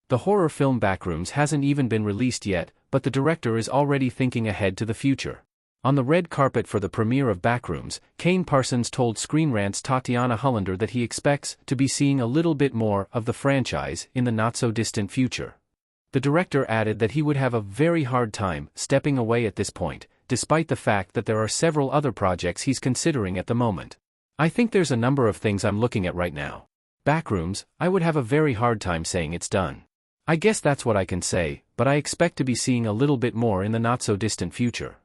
The horror film Backrooms hasn't even been released yet, but the director is already thinking ahead to the future. On the red carpet for the premiere of Backrooms, Kane Parsons told Screen Rant's Tatiana Hollander that he expects to be seeing a little bit more of the franchise in the not-so-distant future. The director added that he would have a very hard time stepping away at this point, despite the fact that there are several other projects he's considering at the moment. "I think there's a number of things I'm looking at right now. Backrooms, I would have a very hard time saying it's done. I guess that's what I can say, but I expect to be seeing a little bit more in the not-so-distant future."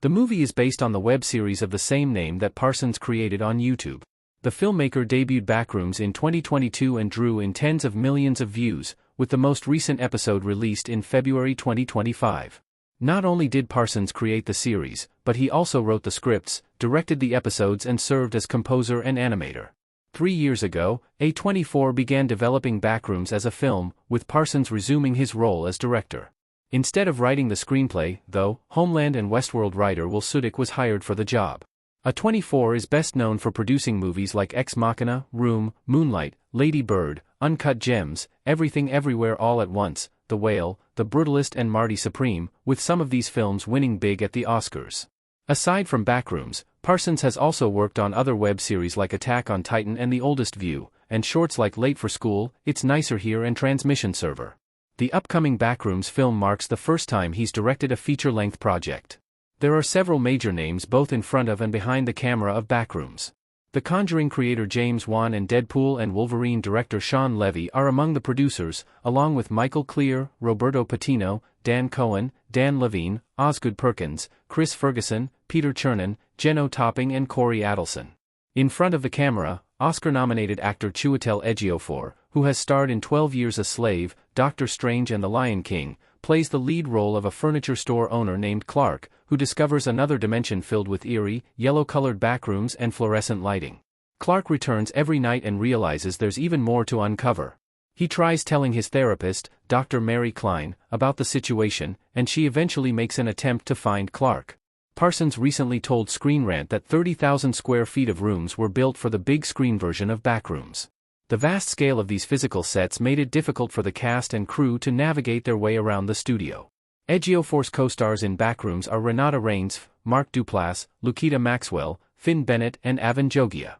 The movie is based on the web series of the same name that Parsons created on YouTube. The filmmaker debuted Backrooms in 2022 and drew in tens of millions of views, with the most recent episode released in February 2025. Not only did Parsons create the series, but he also wrote the scripts, directed the episodes and served as composer and animator. 3 years ago, A24 began developing Backrooms as a film, with Parsons resuming his role as director. Instead of writing the screenplay, though, Homeland and Westworld writer Will Sudik was hired for the job. A24 is best known for producing movies like Ex Machina, Room, Moonlight, Lady Bird, Uncut Gems, Everything Everywhere All at Once, The Whale, The Brutalist and Marty Supreme, with some of these films winning big at the Oscars. Aside from Backrooms, Parsons has also worked on other web series like Attack on Titan and The Oldest View, and shorts like Late for School, It's Nicer Here and Transmission Server. The upcoming Backrooms film marks the first time he's directed a feature-length project. There are several major names both in front of and behind the camera of Backrooms. The Conjuring creator James Wan and Deadpool and Wolverine director Sean Levy are among the producers, along with Michael Clear, Roberto Patino, Dan Cohen, Dan Levine, Osgood Perkins, Chris Ferguson, Peter Chernin, Jenno Topping and Corey Adelson. In front of the camera, Oscar-nominated actor Chiwetel Ejiofor, who has starred in 12 Years a Slave, Doctor Strange and The Lion King, plays the lead role of a furniture store owner named Clark, who discovers another dimension filled with eerie, yellow-colored backrooms and fluorescent lighting. Clark returns every night and realizes there's even more to uncover. He tries telling his therapist, Dr. Mary Klein, about the situation, and she eventually makes an attempt to find Clark. Parsons recently told Screen Rant that 30,000 square feet of rooms were built for the big screen version of Backrooms. The vast scale of these physical sets made it difficult for the cast and crew to navigate their way around the studio. Ejiofor's co-stars in Backrooms are Renate Reinsve, Mark Duplass, Lukita Maxwell, Finn Bennett and Avan Jogia.